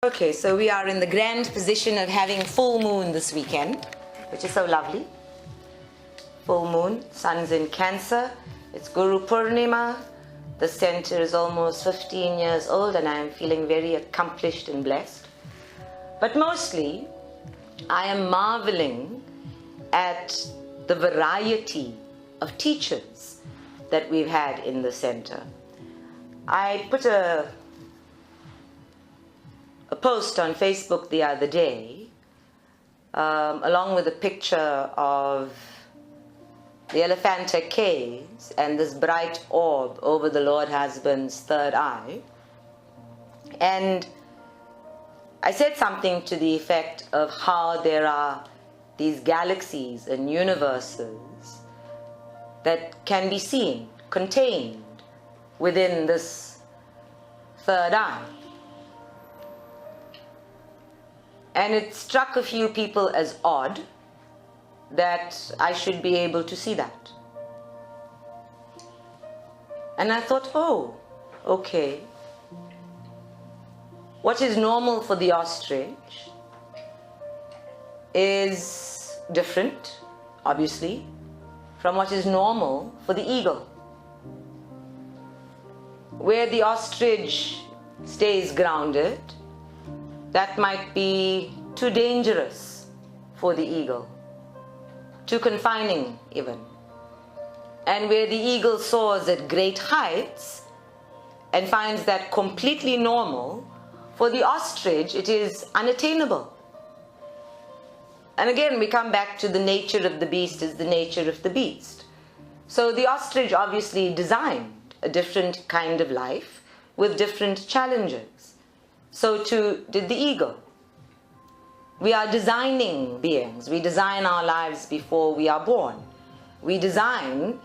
Okay, so we are in the grand position of having full moon this weekend, which is so lovely. Full moon, sun's in Cancer, it's Guru Purnima. The center is almost 15 years old and I am feeling very accomplished and blessed. But mostly, I am marveling at the variety of teachers that we've had in the center. I put a post on Facebook the other day, along with a picture of the Elephanta Caves and this bright orb over the Lord Husband's third eye. And I said something to the effect of how there are these galaxies and universes that can be seen, contained within this third eye. And it struck a few people as odd that I should be able to see that. And I thought, oh, okay. What is normal for the ostrich is different, obviously, from what is normal for the eagle. Where the ostrich stays grounded, that might be too dangerous for the eagle, too confining even. And where the eagle soars at great heights and finds that completely normal, for the ostrich it is unattainable. And again we come back to the nature of the beast is the nature of the beast. So the ostrich obviously designed a different kind of life with different challenges. So too did the eagle. We are designing beings. We design our lives before we are born. We design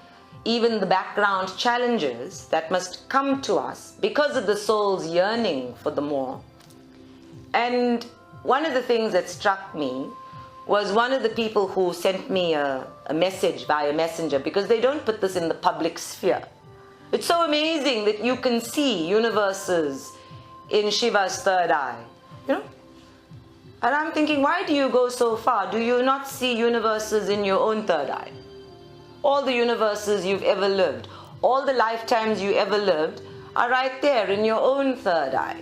even the background challenges that must come to us because of the soul's yearning for the more. And one of the things that struck me was one of the people who sent me a message via messenger, because they don't put this in the public sphere. It's so amazing that you can see universes in Shiva's third eye, you know? And I'm thinking, why do you go so far? Do you not see universes in your own third eye? All the universes you've ever lived, all the lifetimes you ever lived are right there in your own third eye.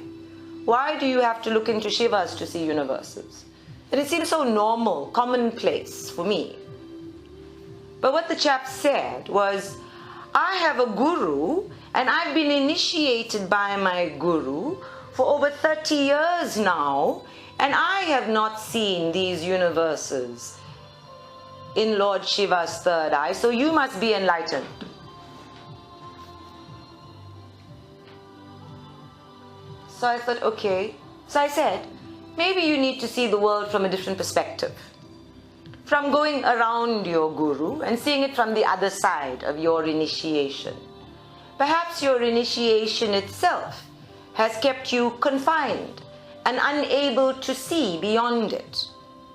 Why do you have to look into Shiva's to see universes? And it seems so normal, commonplace for me. But what the chap said was, I have a guru and I've been initiated by my guru for over 30 years now, and I have not seen these universes in Lord Shiva's third eye, so you must be enlightened. So I thought, okay. So I said, maybe you need to see the world from a different perspective. From going around your guru and seeing it from the other side of your initiation. Perhaps your initiation itself has kept you confined and unable to see beyond it,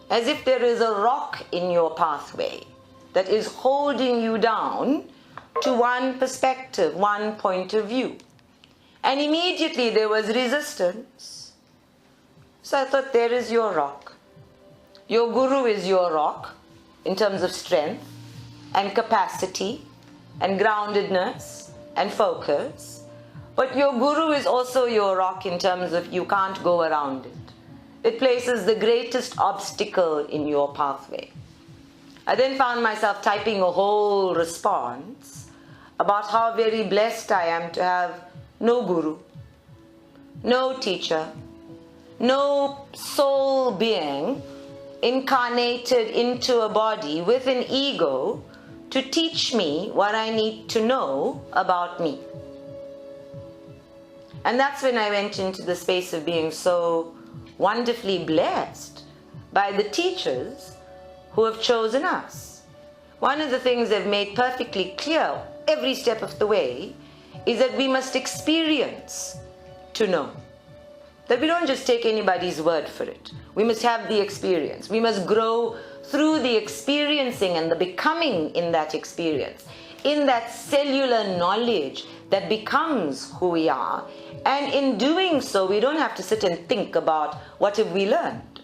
as if there is a rock in your pathway that is holding you down to one perspective, one point of view. And immediately there was resistance. So I thought, there is your rock. Your guru is your rock in terms of strength and capacity and groundedness and focus. But your guru is also your rock in terms of you can't go around it. It places the greatest obstacle in your pathway. I then found myself typing a whole response about how very blessed I am to have no guru, no teacher, no soul being incarnated into a body with an ego to teach me what I need to know about me. And that's when I went into the space of being so wonderfully blessed by the teachers who have chosen us. One of the things they've made perfectly clear every step of the way is that we must experience to know. That we don't just take anybody's word for it. We must have the experience. We must grow through the experiencing and the becoming in that experience, in that cellular knowledge that becomes who we are. And in doing so, we don't have to sit and think about what have we learned.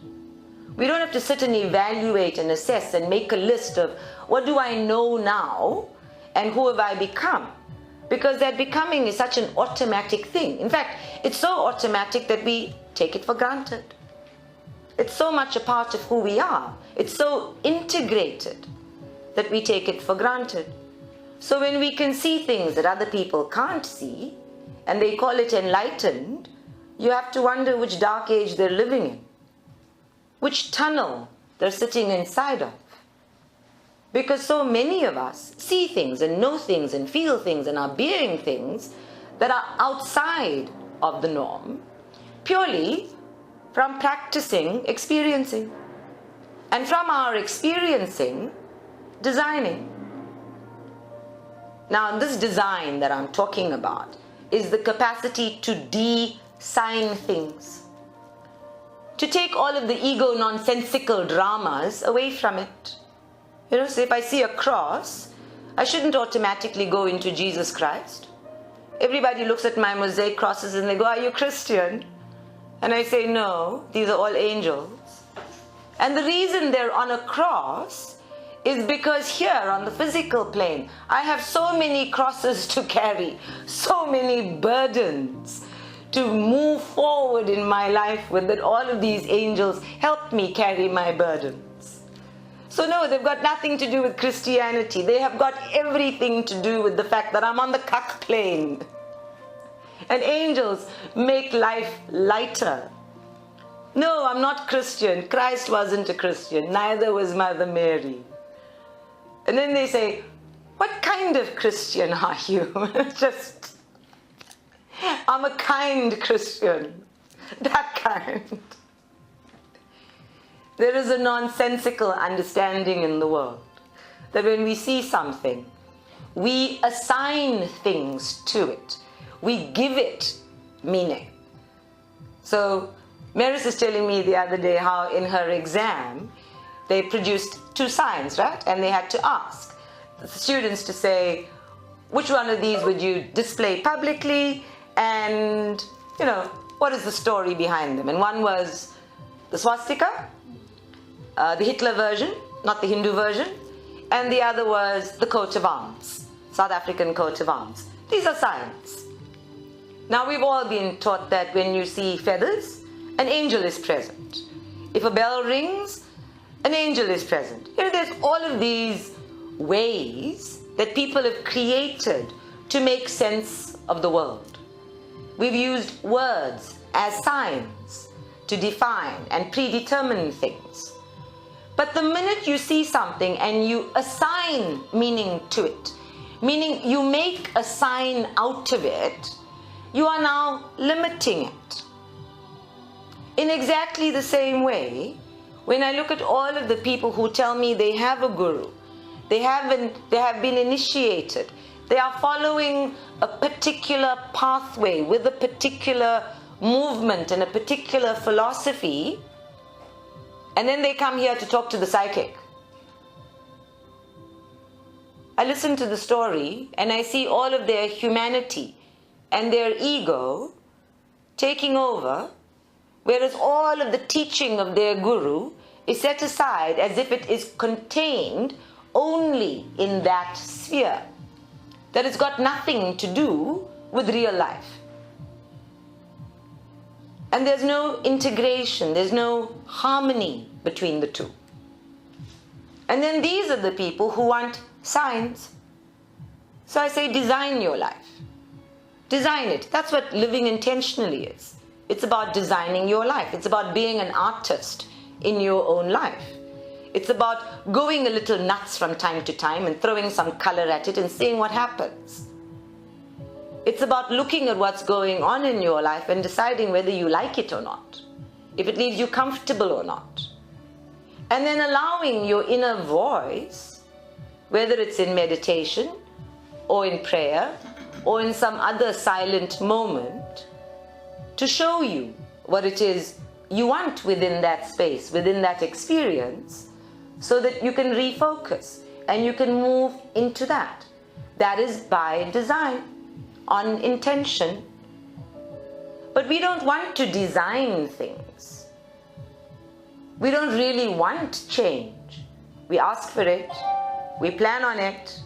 We don't have to sit and evaluate and assess and make a list of what do I know now and who have I become. Because that becoming is such an automatic thing. In fact, it's so automatic that we take it for granted. It's so much a part of who we are. It's so integrated that we take it for granted. So when we can see things that other people can't see, and they call it enlightened, you have to wonder which dark age they're living in, which tunnel they're sitting inside of. Because so many of us see things and know things and feel things and are being things that are outside of the norm, purely from practicing experiencing. And from our experiencing, designing. Now, this design that I'm talking about is the capacity to de-sign things. To take all of the ego nonsensical dramas away from it. You know, so if I see a cross, I shouldn't automatically go into Jesus Christ. Everybody looks at my mosaic crosses and they go, "Are you Christian?" And I say, "No, these are all angels." And the reason they're on a cross is because here on the physical plane, I have so many crosses to carry, so many burdens to move forward in my life with, that all of these angels help me carry my burdens. So no, they've got nothing to do with Christianity. They have got everything to do with the fact that I'm on the cuck plane. And angels make life lighter. No, I'm not Christian. Christ wasn't a Christian. Neither was Mother Mary. And then they say, "What kind of Christian are you?" Just, "I'm a kind Christian." That kind. There is a nonsensical understanding in the world that when we see something, we assign things to it. We give it meaning. So Maris is telling me the other day how in her exam, they produced 2 signs, right? And they had to ask the students to say, which one of these would you display publicly? And, you know, what is the story behind them? And one was the swastika, the Hitler version, not the Hindu version. And the other was the coat of arms, South African coat of arms. These are signs. Now, we've all been taught that when you see feathers, an angel is present. If a bell rings, an angel is present. You know, there's all of these ways that people have created to make sense of the world. We've used words as signs to define and predetermine things. But the minute you see something and you assign meaning to it, meaning you make a sign out of it, you are now limiting it. In exactly the same way, when I look at all of the people who tell me they have a guru, they have been initiated, they are following a particular pathway with a particular movement and a particular philosophy, and then they come here to talk to the psychic. I listen to the story and I see all of their humanity and their ego taking over, whereas all of the teaching of their guru is set aside as if it is contained only in that sphere, that it's got nothing to do with real life. And there's no integration, there's no harmony between the two. And then these are the people who want signs. So I say, design your life. Design it. That's what living intentionally is. It's about designing your life. It's about being an artist in your own life. It's about going a little nuts from time to time and throwing some color at it and seeing what happens. It's about looking at what's going on in your life and deciding whether you like it or not, if it leaves you comfortable or not. And then allowing your inner voice, whether it's in meditation or in prayer or in some other silent moment, to show you what it is you want within that space, within that experience, so that you can refocus and you can move into that. That is by design, on intention. But we don't want to design things. We don't really want change. We ask for it. We plan on it.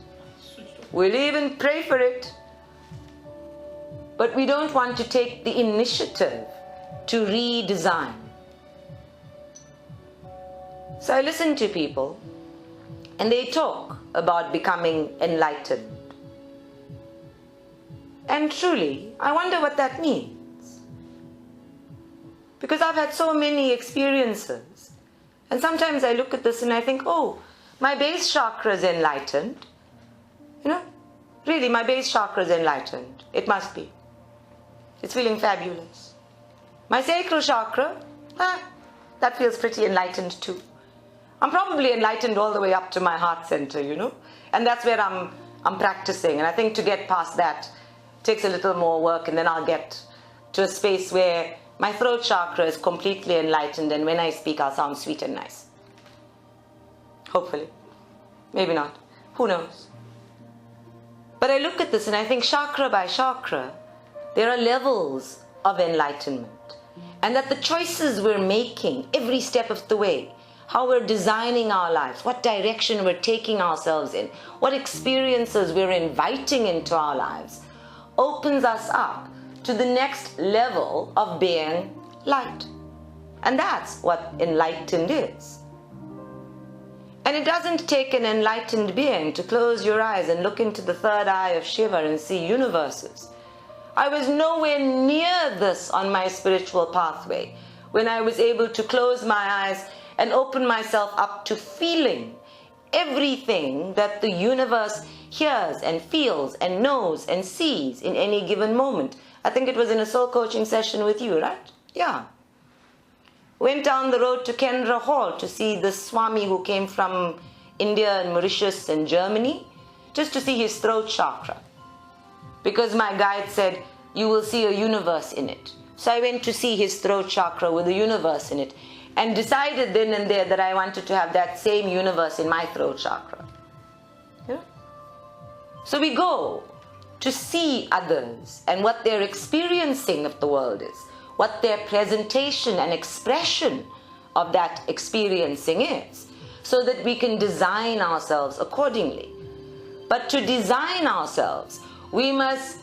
We'll even pray for it. But we don't want to take the initiative to redesign. So I listen to people and they talk about becoming enlightened. And truly, I wonder what that means. Because I've had so many experiences. And sometimes I look at this and I think, oh, my base chakra is enlightened. You know, really, my base chakra is enlightened. It must be. It's feeling fabulous. My sacral chakra, that feels pretty enlightened too. I'm probably enlightened all the way up to my heart center, you know. And that's where I'm practicing. And I think to get past that takes a little more work, and then I'll get to a space where my throat chakra is completely enlightened, and when I speak I'll sound sweet and nice. Hopefully. Maybe not. Who knows? But I look at this and I think chakra by chakra, there are levels of enlightenment. And that the choices we're making every step of the way, how we're designing our lives, what direction we're taking ourselves in, what experiences we're inviting into our lives, opens us up to the next level of being light. And that's what enlightened is. And it doesn't take an enlightened being to close your eyes and look into the third eye of Shiva and see universes. I was nowhere near this on my spiritual pathway when I was able to close my eyes and open myself up to feeling everything that the universe hears and feels and knows and sees in any given moment. I think it was in a soul coaching session with you, right? Yeah. Went down the road to Kendra Hall to see the Swami who came from India and Mauritius and Germany, just to see his throat chakra. Because my guide said, you will see a universe in it. So I went to see his throat chakra with a universe in it, and decided then and there that I wanted to have that same universe in my throat chakra. Yeah? So we go to see others and what they're experiencing of the world is, what their presentation and expression of that experiencing is, so that we can design ourselves accordingly. But to design ourselves, we must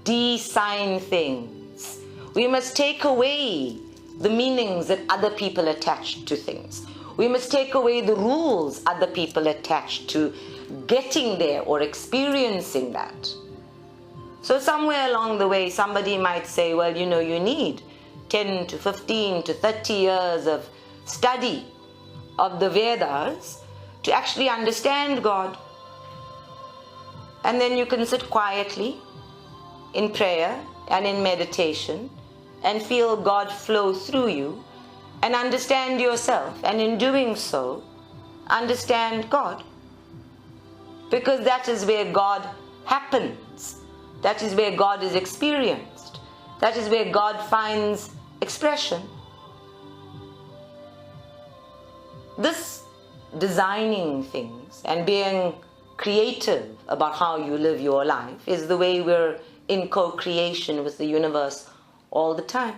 design things. We must take away the meanings that other people attach to things. We must take away the rules other people attach to getting there or experiencing that. So somewhere along the way, somebody might say, well, you know, you need 10 to 15 to 30 years of study of the Vedas to actually understand God. And then you can sit quietly in prayer and in meditation and feel God flow through you and understand yourself, and in doing so, understand God. Because that is where God happens. That is where God is experienced. That is where God finds expression. This designing things and being creative about how you live your life is the way we're in co-creation with the universe all the time.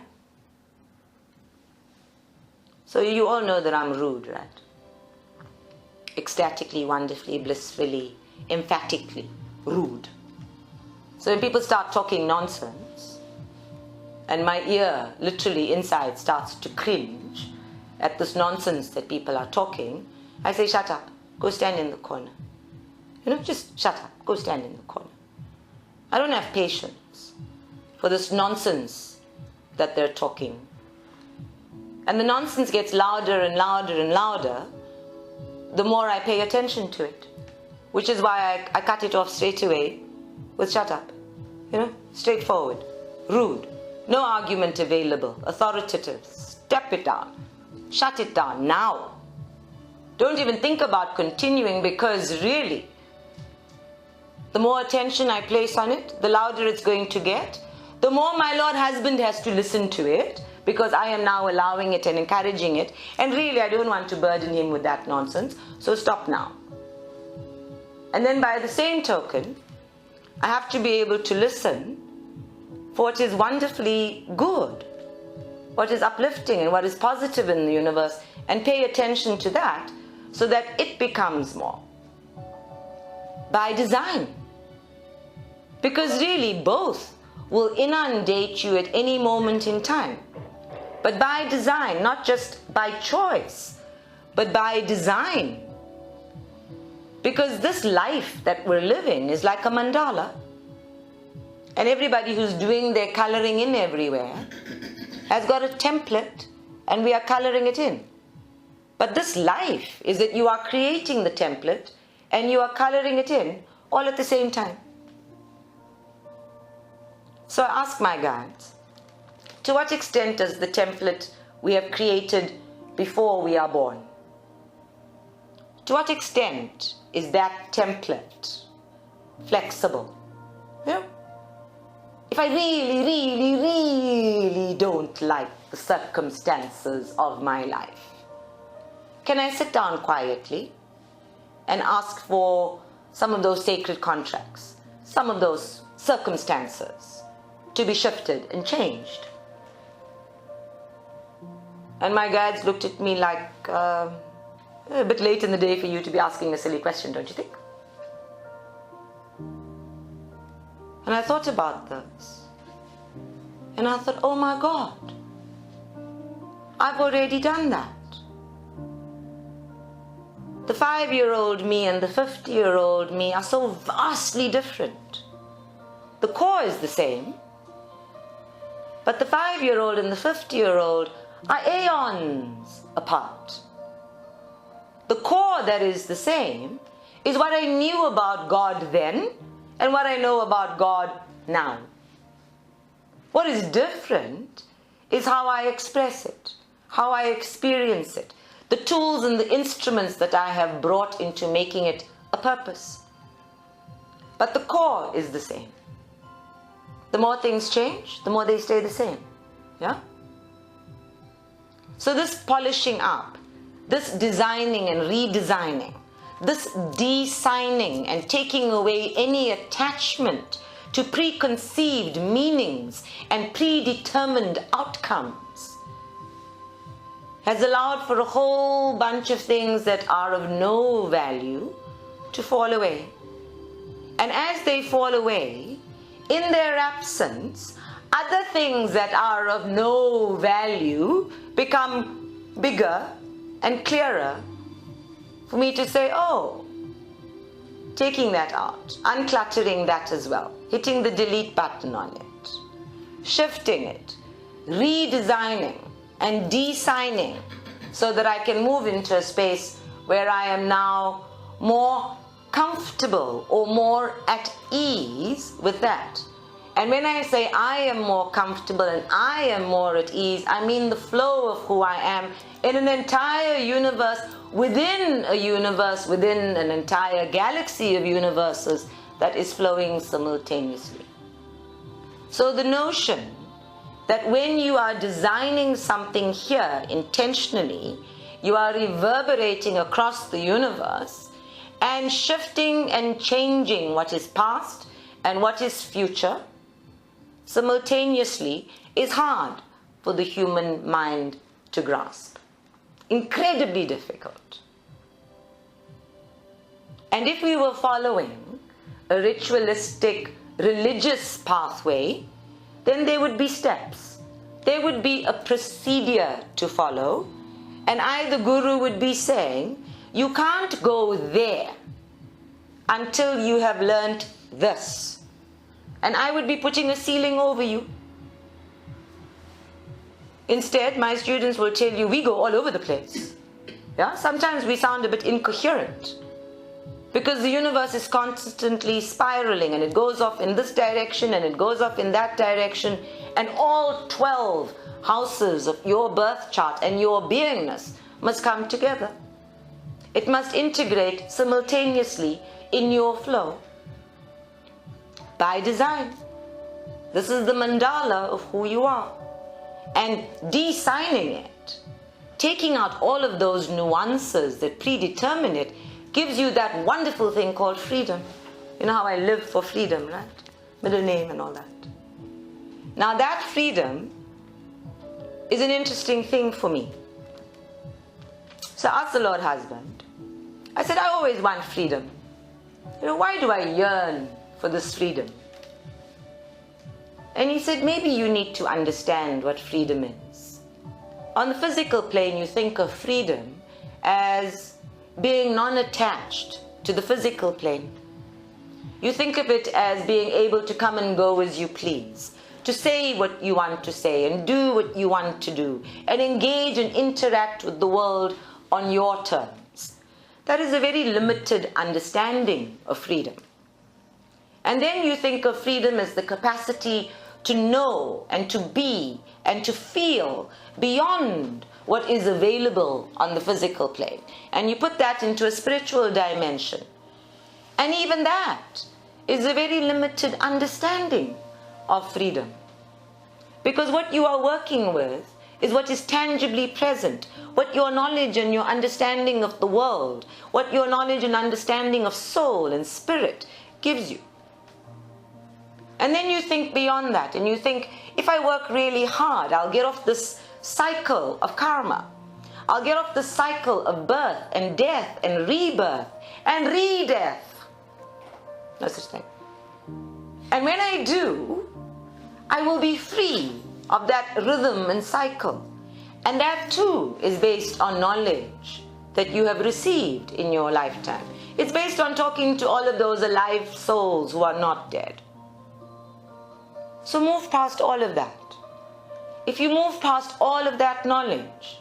So you all know that I'm rude, right? Ecstatically, wonderfully, blissfully, emphatically rude. So when people start talking nonsense, and my ear literally inside starts to cringe at this nonsense that people are talking, I say, shut up, go stand in the corner. You know, just shut up, go stand in the corner. I don't have patience for this nonsense that they're talking. And the nonsense gets louder and louder and louder the more I pay attention to it. Which is why I cut it off straight away with shut up. You know, straightforward, rude, no argument available, authoritative, step it down, shut it down now. Don't even think about continuing, because really, the more attention I place on it, the louder it's going to get. The more my Lord husband has to listen to it, because I am now allowing it and encouraging it. And really, I don't want to burden him with that nonsense. So stop now. And then by the same token, I have to be able to listen for what is wonderfully good, what is uplifting and what is positive in the universe, and pay attention to that so that it becomes more. By design. Because really both will inundate you at any moment in time. But by design, not just by choice, but by design. Because this life that we're living is like a mandala. And everybody who's doing their coloring in everywhere has got a template and we are coloring it in. But this life is that you are creating the template and you are coloring it in all at the same time. So I ask my guides, to what extent does the template we have created before we are born, to what extent is that template flexible? Yeah. If I really don't like the circumstances of my life, can I sit down quietly and ask for some of those sacred contracts, some of those circumstances to be shifted and changed? And my guides looked at me like, a bit late in the day for you to be asking a silly question, don't you think? And I thought about this. And I thought, oh my God, I've already done that. The 5-year-old me and the 50-year-old me are so vastly different. The core is the same, but the 5-year-old and the 50-year-old are aeons apart. The core that is the same is what I knew about God then and what I know about God now. What is different is how I express it, how I experience it, the tools and the instruments that I have brought into making it a purpose. But the core is the same. The more things change, the more they stay the same. Yeah? So this polishing up, this designing and redesigning, this de-signing and taking away any attachment to preconceived meanings and predetermined outcomes has allowed for a whole bunch of things that are of no value to fall away. And as they fall away, in their absence, other things that are of no value become bigger and clearer for me to say, oh, taking that out, uncluttering that as well, hitting the delete button on it, shifting it, redesigning and de-signing so that I can move into a space where I am now more comfortable or more at ease with that. And when I say I am more comfortable and I am more at ease, I mean the flow of who I am in an entire universe, within an entire galaxy of universes that is flowing simultaneously. So the notion that when you are designing something here intentionally, you are reverberating across the universe and shifting and changing what is past and what is future simultaneously is hard for the human mind to grasp. Incredibly difficult. And if we were following a ritualistic, religious pathway, then there would be steps. There would be a procedure to follow, and I, the guru, would be saying, you can't go there until you have learnt this. And I would be putting a ceiling over you. Instead, my students will tell you, we go all over the place. Yeah? Sometimes we sound a bit incoherent because the universe is constantly spiraling and it goes off in this direction and it goes off in that direction, and all 12 houses of your birth chart and your beingness must come together. It must integrate simultaneously in your flow. By design. This is the mandala of who you are. And de-signing it, taking out all of those nuances that predetermine it, gives you that wonderful thing called freedom. You know how I live for freedom, right? Middle name and all that. Now that freedom is an interesting thing for me. So I asked the Lord husband, I said, I always want freedom. Why do I yearn for this freedom? And he said, maybe you need to understand what freedom is. On the physical plane, you think of freedom as being non-attached to the physical plane. You think of it as being able to come and go as you please, to say what you want to say and do what you want to do, and engage and interact with the world on your terms. That is a very limited understanding of freedom. And then you think of freedom as the capacity to know and to be and to feel beyond what is available on the physical plane. And you put that into a spiritual dimension. And even that is a very limited understanding of freedom. Because what you are working with is what is tangibly present, what your knowledge and your understanding of the world, what your knowledge and understanding of soul and spirit gives you. And then you think beyond that, and you think, if I work really hard, I'll get off this cycle of karma. I'll get off the cycle of birth and death and rebirth and re-death. No such thing. And when I do, I will be free of that rhythm and cycle. And that too is based on knowledge that you have received in your lifetime. It's based on talking to all of those alive souls who are not dead. So move past all of that. If you move past all of that knowledge,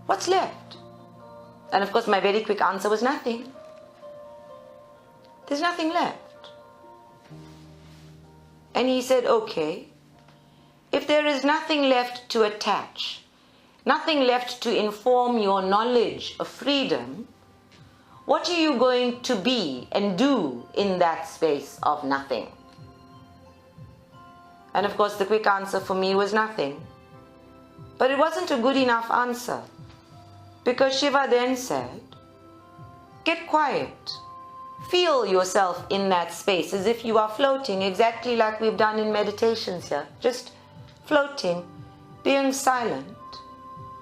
what's left? And of course my very quick answer was nothing. There's nothing left. And he said, okay, if there is nothing left to attach, nothing left to inform your knowledge of freedom, what are you going to be and do in that space of nothing? And of course the quick answer for me was nothing. But it wasn't a good enough answer, because Shiva then said, get quiet. Feel yourself in that space as if you are floating, exactly like we've done in meditations here. Just floating, being silent.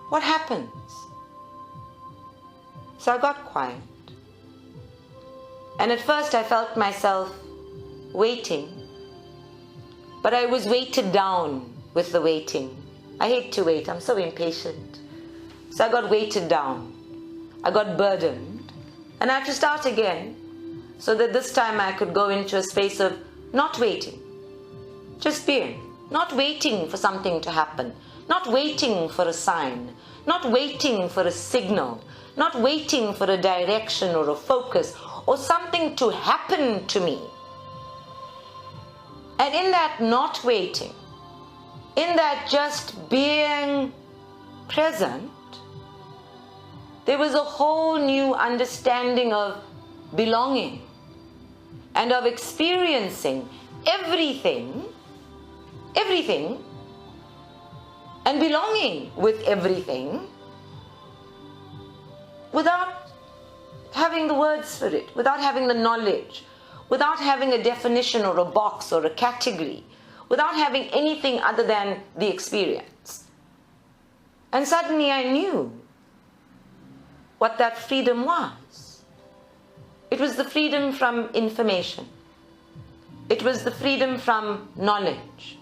What happens? So I got quiet. And at first I felt myself waiting. But I was weighted down with the waiting. I hate to wait. I'm so impatient. So I got weighted down. I got burdened. And I had to start again, so that this time I could go into a space of not waiting. Just being. Not waiting for something to happen. Not waiting for a sign. Not waiting for a signal. Not waiting for a direction or a focus or something to happen to me. And in that not waiting, in that just being present, there was a whole new understanding of belonging and of experiencing everything, and belonging with everything without having the words for it, without having the knowledge, without having a definition or a box or a category, without having anything other than the experience. And suddenly I knew what that freedom was. It was the freedom from information. It was the freedom from knowledge.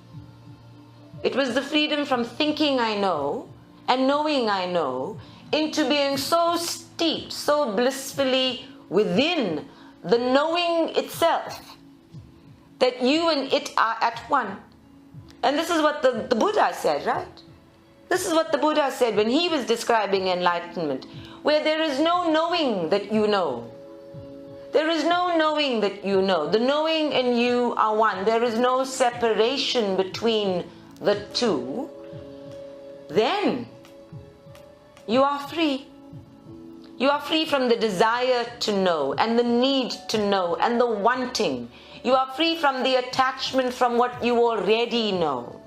It was the freedom from thinking I know and knowing I know into being so steeped, so blissfully within the knowing itself, that you and it are at one. And this is what the Buddha said, right? This is what the Buddha said when he was describing enlightenment, where there is no knowing that you know. There is no knowing that you know. The knowing and you are one. There is no separation between the two. Then you are free. You are free from the desire to know and the need to know and the wanting. You are free from the attachment from what you already know.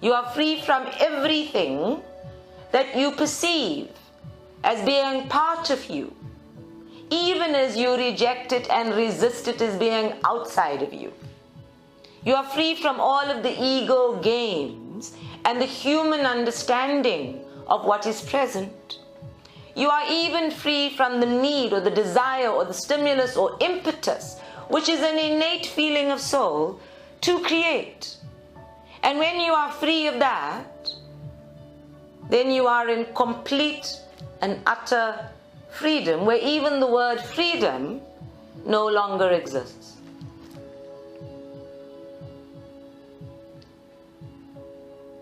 You are free from everything that you perceive as being part of you, even as you reject it and resist it as being outside of you. You are free from all of the ego games and the human understanding of what is present. You are even free from the need or the desire or the stimulus or impetus, which is an innate feeling of soul, to create. And when you are free of that, then you are in complete and utter freedom, where even the word freedom no longer exists.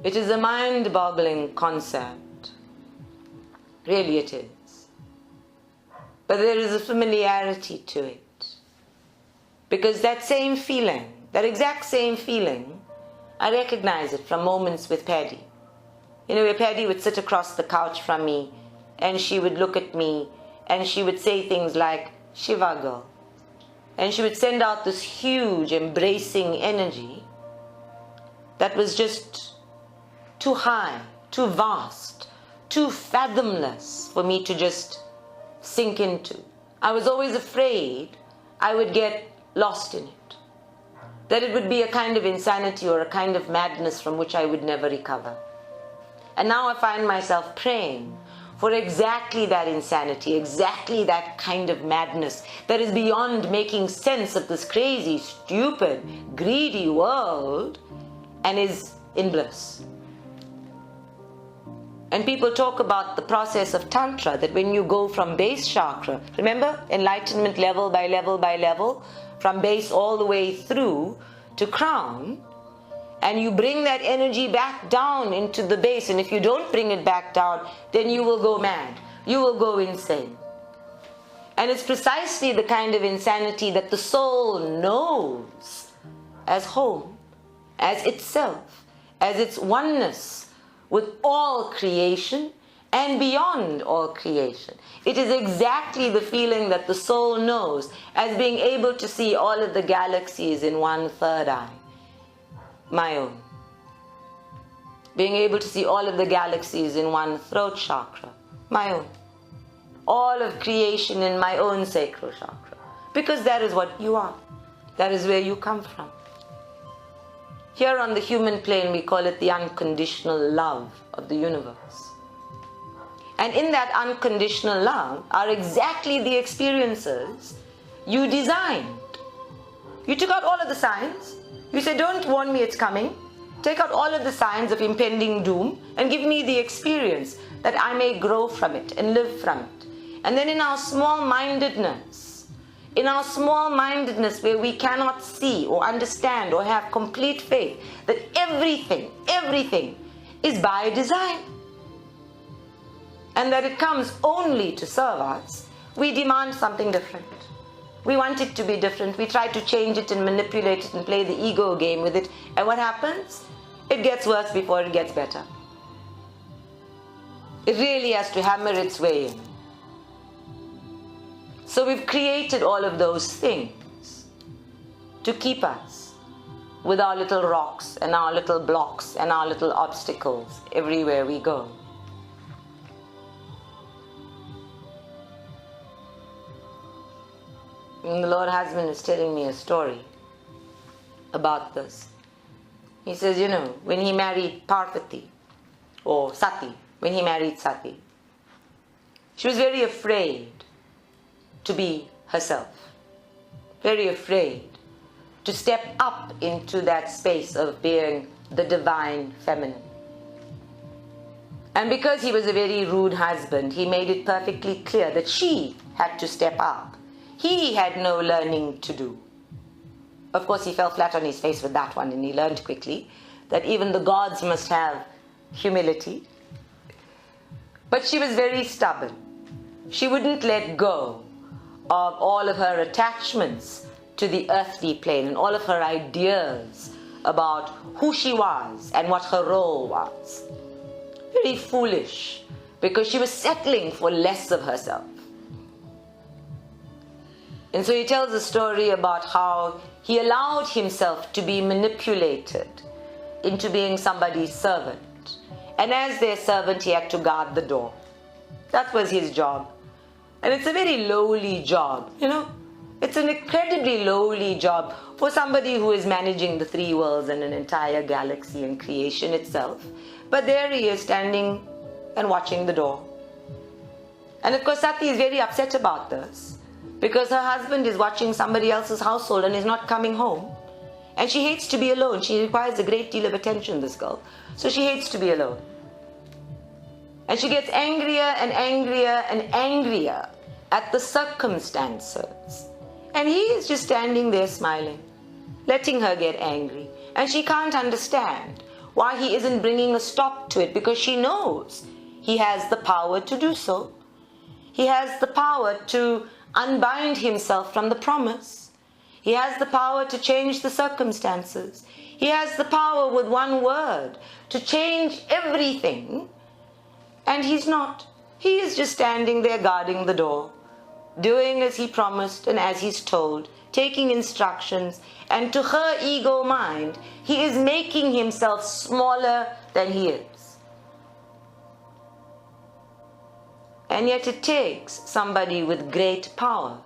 It is a mind-boggling concept. Really it is. But there is a familiarity to it. Because that same feeling, that exact same feeling, I recognize it from moments with Paddy. You know, where Paddy would sit across the couch from me and she would look at me and she would say things like, Shiva girl. And she would send out this huge embracing energy that was just too high, too vast, too fathomless for me to just sink into. I was always afraid I would get lost in it. That it would be a kind of insanity or a kind of madness from which I would never recover. And now I find myself praying for exactly that insanity, exactly that kind of madness that is beyond making sense of this crazy, stupid, greedy world and is in bliss. And people talk about the process of Tantra, that when you go from base chakra, remember, enlightenment level by level by level, from base all the way through to crown, and you bring that energy back down into the base, and if you don't bring it back down, then you will go mad, you will go insane. And it's precisely the kind of insanity that the soul knows as home, as itself, as its oneness with all creation and beyond all creation. It is exactly the feeling that the soul knows as being able to see all of the galaxies in one third eye. My own. Being able to see all of the galaxies in one throat chakra. My own. All of creation in my own sacral chakra. Because that is what you are. That is where you come from. Here on the human plane, we call it the unconditional love of the universe. And in that unconditional love are exactly the experiences you designed. You took out all of the signs. You said, don't warn me it's coming. Take out all of the signs of impending doom and give me the experience that I may grow from it and live from it. And then in our small-mindedness, where we cannot see or understand or have complete faith that everything is by design and that it comes only to serve us, we demand something different. We want it to be different. We try to change it and manipulate it and play the ego game with it. And what happens? It gets worse before it gets better. It really has to hammer its way in. So we've created all of those things to keep us with our little rocks and our little blocks and our little obstacles everywhere we go. And the Lord husband is telling me a story about this. He says, you know, when he married Parvati, or Sati, when he married Sati, she was very afraid to be herself. Very afraid to step up into that space of being the divine feminine. And because he was a very rude husband, he made it perfectly clear that she had to step up. He had no learning to do. Of course, he fell flat on his face with that one, and he learned quickly that even the gods must have humility. But she was very stubborn. She wouldn't let go of all of her attachments to the earthly plane and all of her ideas about who she was and what her role was. Very foolish, because she was settling for less of herself. And so he tells a story about how he allowed himself to be manipulated into being somebody's servant. And as their servant, he had to guard the door. That was his job. And it's a very lowly job, you know. It's an incredibly lowly job for somebody who is managing the three worlds and an entire galaxy and creation itself. But there he is standing and watching the door. And of course Sati is very upset about this because her husband is watching somebody else's household and is not coming home. And she hates to be alone. She requires a great deal of attention, this girl. So she hates to be alone. And she gets angrier and angrier and angrier at the circumstances. And he is just standing there smiling, letting her get angry. And she can't understand why he isn't bringing a stop to it, because she knows he has the power to do so. He has the power to unbind himself from the promise. He has the power to change the circumstances. He has the power with one word to change everything. And he's not. He is just standing there guarding the door, doing as he promised and as he's told, taking instructions, and to her ego mind, he is making himself smaller than he is. And yet it takes somebody with great power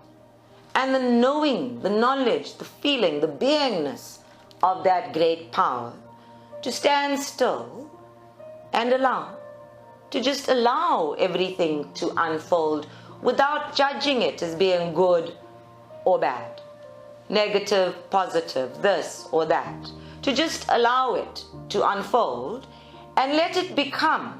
and the knowing, the knowledge, the feeling, the beingness of that great power to stand still and just allow everything to unfold without judging it as being good or bad, negative, positive, this or that. To just allow it to unfold and let it become.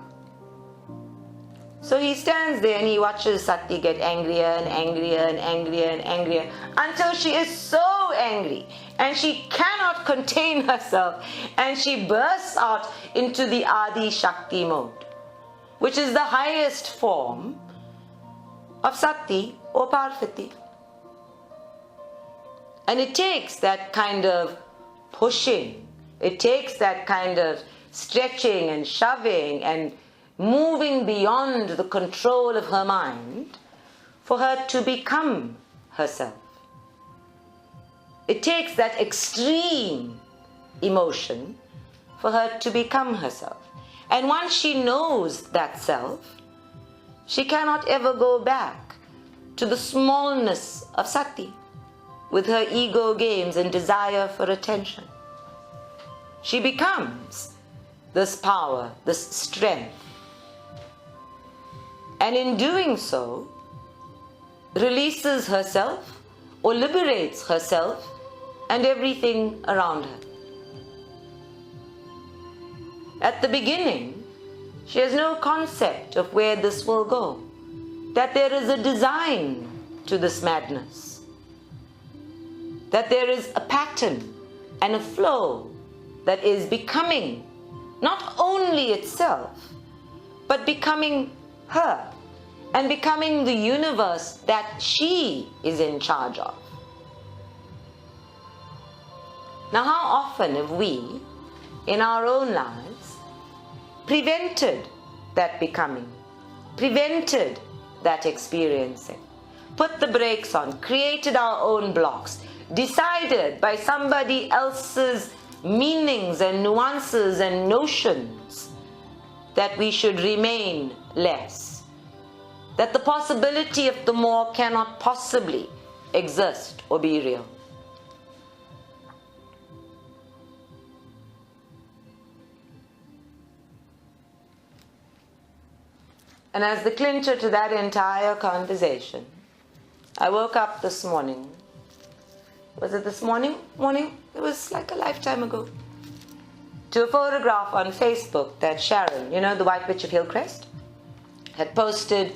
So he stands there and he watches Sati get angrier and angrier and angrier and angrier until she is so angry and she cannot contain herself and she bursts out into the Adi Shakti mode, which is the highest form of Sati or Parvati. And it takes that kind of pushing, it takes that kind of stretching and shoving and moving beyond the control of her mind for her to become herself. It takes that extreme emotion for her to become herself. And once she knows that self, she cannot ever go back to the smallness of Sati with her ego games and desire for attention. She becomes this power, this strength. And in doing so, releases herself or liberates herself and everything around her. At the beginning, she has no concept of where this will go, that there is a design to this madness, that there is a pattern and a flow that is becoming not only itself, but becoming her and becoming the universe that she is in charge of. Now, how often have we, in our own lives, prevented that becoming, prevented that experiencing, put the brakes on, created our own blocks, decided by somebody else's meanings and nuances and notions that we should remain less, that the possibility of the more cannot possibly exist or be real. And as the clincher to that entire conversation, I woke up this morning. Was it this morning? It was like a lifetime ago. To a photograph on Facebook that Sharon, the White Witch of Hillcrest, had posted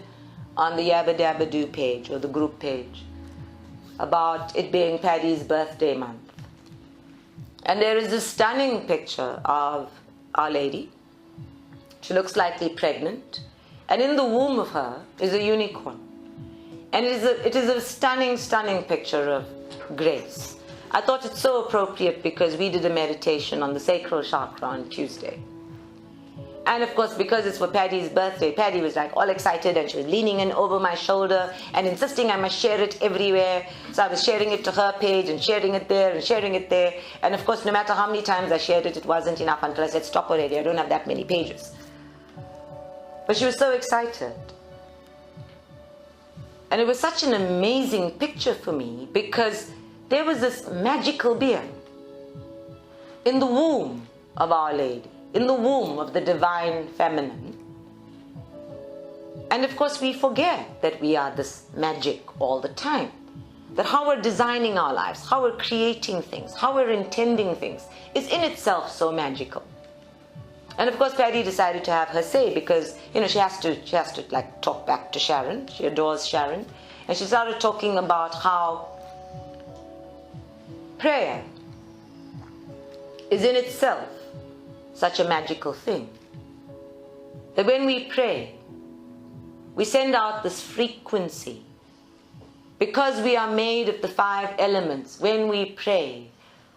on the Yabba Dabba Do page or the group page about it being Paddy's birthday month. And there is this stunning picture of Our Lady. She looks slightly pregnant. And in the womb of her is a unicorn. And it is a stunning, stunning picture of grace. I thought it's so appropriate because we did a meditation on the sacral chakra on Tuesday. And of course, because it's for Paddy's birthday, Paddy was like all excited and she was leaning in over my shoulder and insisting I must share it everywhere. So I was sharing it to her page and sharing it there and sharing it there. And of course, no matter how many times I shared it, it wasn't enough until I said, stop already, I don't have that many pages. But she was so excited. And it was such an amazing picture for me because there was this magical being in the womb of Our Lady, in the womb of the divine feminine. And of course we forget that we are this magic all the time. That how we're designing our lives, how we're creating things, how we're intending things is in itself so magical. And of course Patty decided to have her say because, she has to like talk back to Sharon. She adores Sharon. And she started talking about how prayer is in itself such a magical thing. That when we pray, we send out this frequency. Because we are made of the 5 elements, when we pray,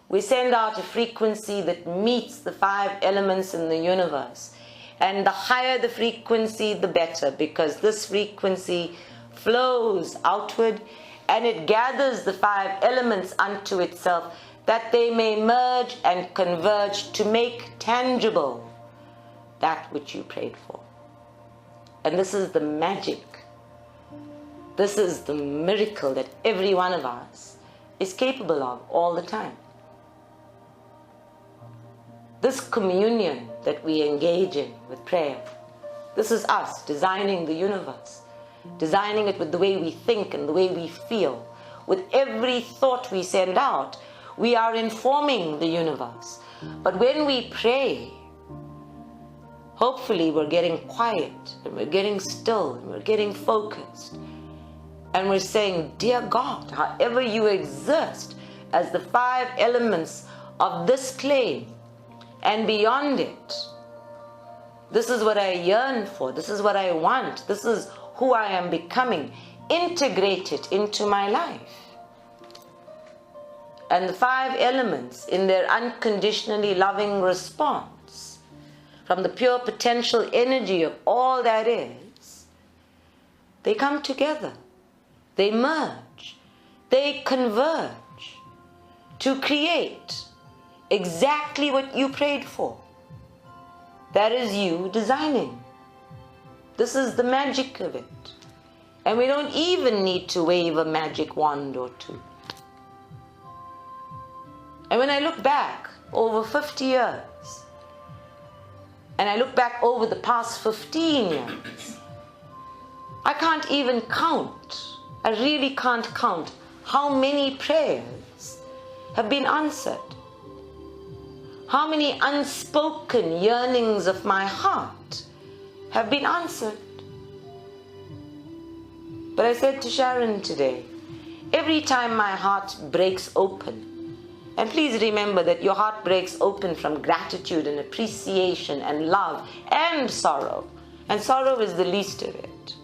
we send out a frequency that meets the 5 elements in the universe. And the higher the frequency, the better, because this frequency flows outward and it gathers the 5 elements unto itself, that they may merge and converge to make tangible that which you prayed for. And this is the magic. This is the miracle that every one of us is capable of all the time. This communion that we engage in with prayer, this is us designing the universe, designing it with the way we think and the way we feel. With every thought we send out, we are informing the universe. But when we pray, hopefully we're getting quiet and we're getting still and we're getting focused. And we're saying, dear God, however you exist as the 5 elements of this clay and beyond it, this is what I yearn for, this is what I want, this is who I am becoming. Integrate it into my life. And the 5 elements in their unconditionally loving response from the pure potential energy of all that is, they come together. They merge, they converge to create exactly what you prayed for. That is you designing. This is the magic of it. And we don't even need to wave a magic wand or 2. And when I look back over 50 years, and I look back over the past 15 years, I can't even count. I really can't count how many prayers have been answered. How many unspoken yearnings of my heart have been answered. But I said to Sharon today, every time my heart breaks open, and please remember that your heart breaks open from gratitude and appreciation and love and sorrow is the least of it.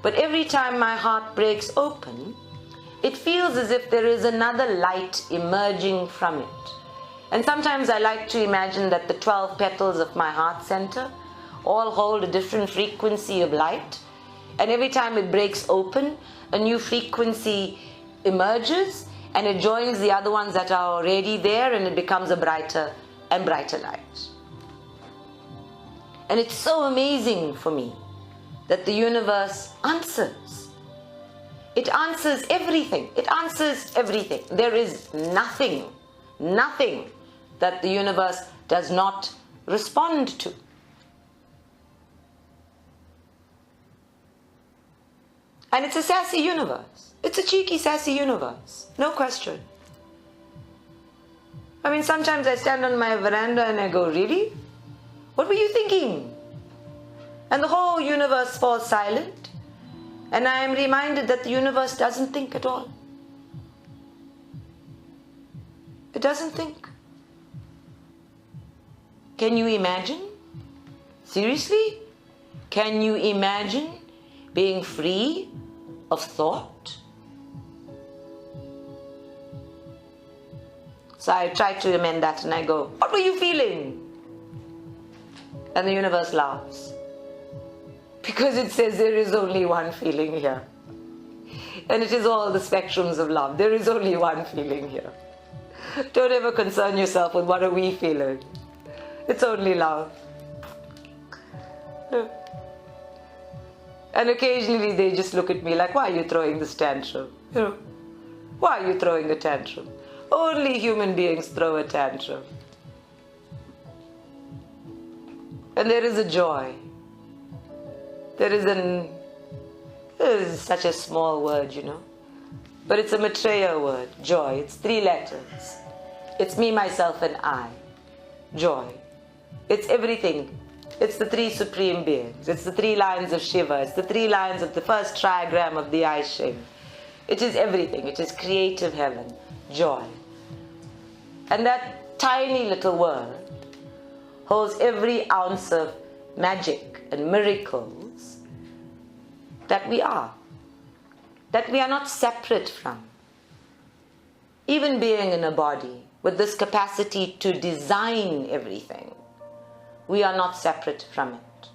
But every time my heart breaks open, it feels as if there is another light emerging from it. And sometimes I like to imagine that the 12 petals of my heart center all hold a different frequency of light. And every time it breaks open, a new frequency emerges and it joins the other ones that are already there, and it becomes a brighter and brighter light. And it's so amazing for me that the universe answers. It answers everything. It answers everything. There is nothing that the universe does not respond to. And it's a sassy universe. It's a cheeky, sassy universe. No question. I mean, sometimes I stand on my veranda and I go, really? What were you thinking? And the whole universe falls silent. And I am reminded that the universe doesn't think at all. It doesn't think. Can you imagine? Seriously? Can you imagine being free of thought? So I try to amend that and I go, what were you feeling? And the universe laughs. Because it says there is only one feeling here. And it is all the spectrums of love. There is only one feeling here. Don't ever concern yourself with what are we feeling. It's only love. And occasionally they just look at me like, why are you throwing this tantrum? You know, why are you throwing a tantrum? Only human beings throw a tantrum. And there is a joy. There is such a small word, you know. But it's a Maitreya word, joy. It's 3 letters. It's me, myself, and I. Joy. It's everything. It's the 3 supreme beings. It's the 3 lines of Shiva. It's the 3 lines of the first trigram of the I Ching. It is everything. It is creative heaven. Joy. And that tiny little word holds every ounce of magic and miracles that we are. That we are not separate from. Even being in a body with this capacity to design everything, we are not separate from it.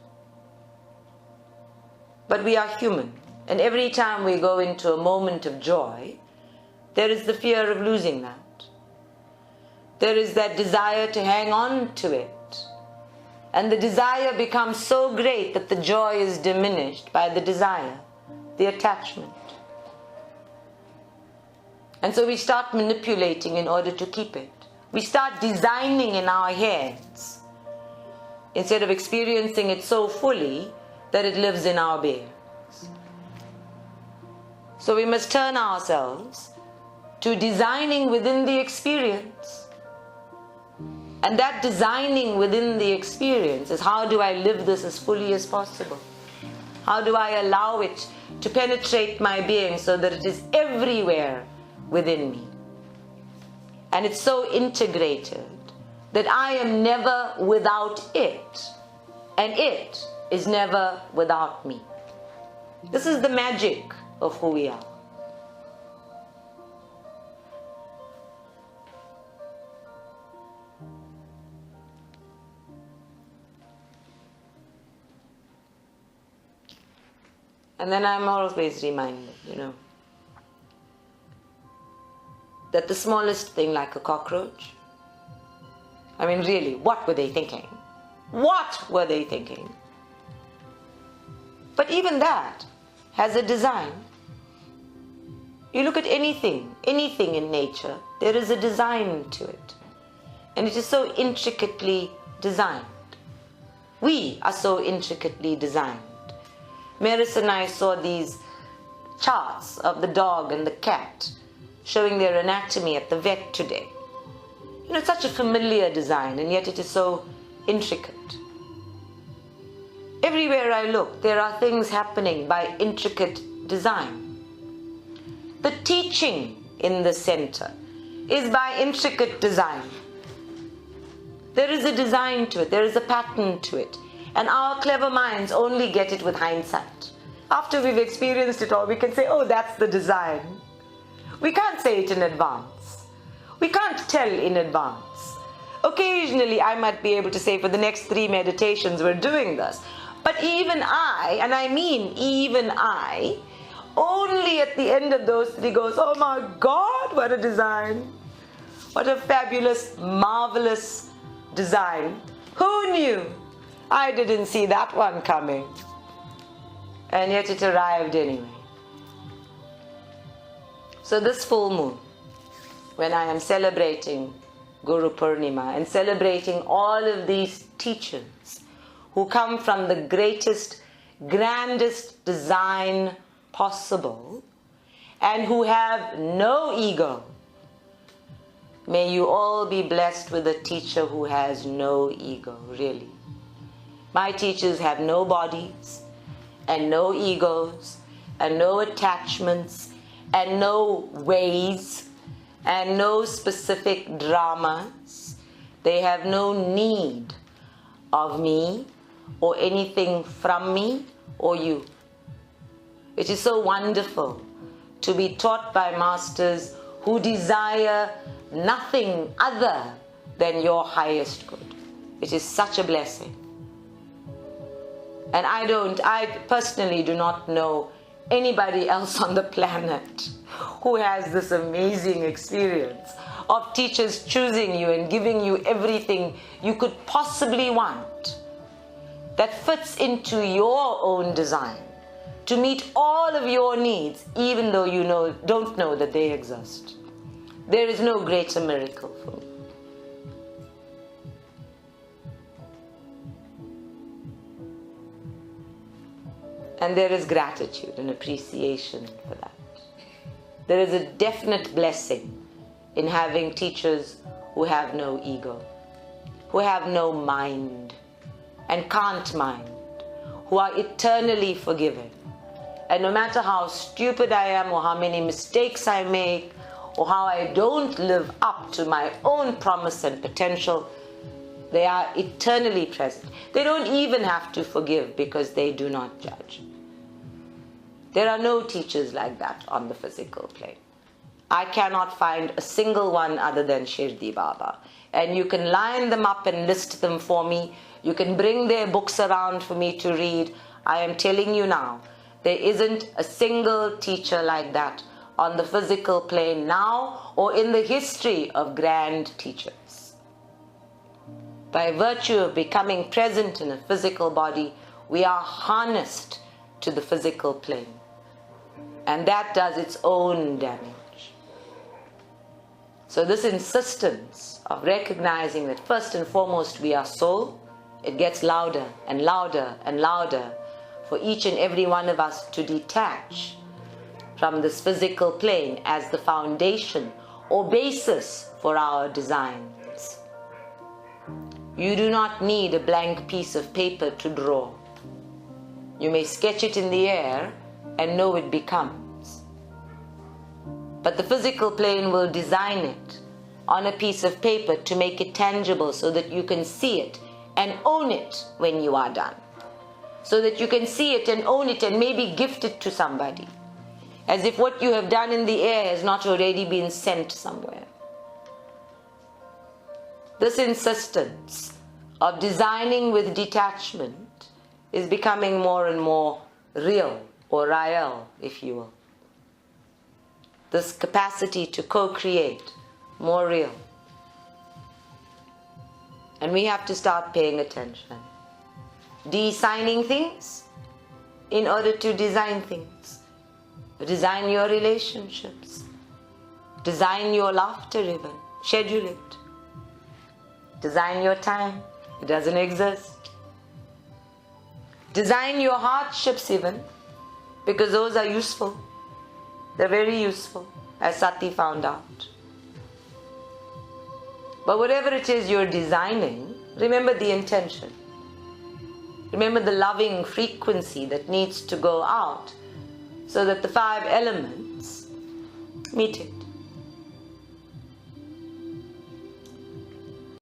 But we are human. And every time we go into a moment of joy, there is the fear of losing that. There is that desire to hang on to it. And the desire becomes so great that the joy is diminished by the desire, the attachment. And so we start manipulating in order to keep it. We start designing in our heads instead of experiencing it so fully that it lives in our beings. So we must turn ourselves to designing within the experience. And that designing within the experience is, how do I live this as fully as possible? How do I allow it to penetrate my being so that it is everywhere within me? And it's so integrated that I am never without it, and it is never without me. This is the magic of who we are. And then I'm always reminded, you know, that the smallest thing, like a cockroach, I mean, really, what were they thinking? What were they thinking? But even that has a design. You look at anything in nature, there is a design to it. And it is so intricately designed. We are so intricately designed. Maris and I saw these charts of the dog and the cat showing their anatomy at the vet today. You know, it's such a familiar design, and yet it is so intricate. Everywhere I look, there are things happening by intricate design. The teaching in the center is by intricate design. There is a design to it, there is a pattern to it. And our clever minds only get it with hindsight. After we've experienced it all, we can say, oh, that's the design. We can't say it in advance. We can't tell in advance. Occasionally, I might be able to say, for the next 3 meditations, we're doing this. But even I, and I mean even I, only at the end of those 3 goes, oh my God, what a design. What a fabulous, marvelous design. Who knew? I didn't see that one coming. And yet it arrived anyway. So this full moon, when I am celebrating Guru Purnima and celebrating all of these teachers who come from the greatest, grandest design possible and who have no ego, may you all be blessed with a teacher who has no ego, really. My teachers have no bodies, and no egos, and no attachments, and no ways, and no specific dramas. They have no need of me, or anything from me, or you. It is so wonderful to be taught by masters who desire nothing other than your highest good. It is such a blessing. And I personally do not know anybody else on the planet who has this amazing experience of teachers choosing you and giving you everything you could possibly want that fits into your own design, to meet all of your needs, even though you don't know that they exist. There is no greater miracle for me. And there is gratitude and appreciation for that. There is a definite blessing in having teachers who have no ego, who have no mind and can't mind, who are eternally forgiving. And no matter how stupid I am or how many mistakes I make or how I don't live up to my own promise and potential, they are eternally present. They don't even have to forgive because they do not judge. There are no teachers like that on the physical plane. I cannot find a single one other than Shirdi Baba. And you can line them up and list them for me. You can bring their books around for me to read. I am telling you now, there isn't a single teacher like that on the physical plane now or in the history of grand teachers. By virtue of becoming present in a physical body, we are harnessed to the physical plane. And that does its own damage. So this insistence of recognizing that first and foremost we are soul, it gets louder and louder and louder for each and every one of us to detach from this physical plane as the foundation or basis for our designs. You do not need a blank piece of paper to draw. You may sketch it in the air and know it becomes. But the physical plane will design it on a piece of paper to make it tangible so that you can see it and own it when you are done. So that you can see it and own it and maybe gift it to somebody. As if what you have done in the air has not already been sent somewhere. This insistence of designing with detachment is becoming more and more real, or real, if you will. This capacity to co-create, more real. And we have to start paying attention. Designing things in order to design things. Design your relationships. Design your laughter even. Schedule it. Design your time. It doesn't exist. Design your hardships even, because those are useful. They're very useful, as Sati found out. But whatever it is you're designing, remember the intention. Remember the loving frequency that needs to go out so that the 5 elements meet it.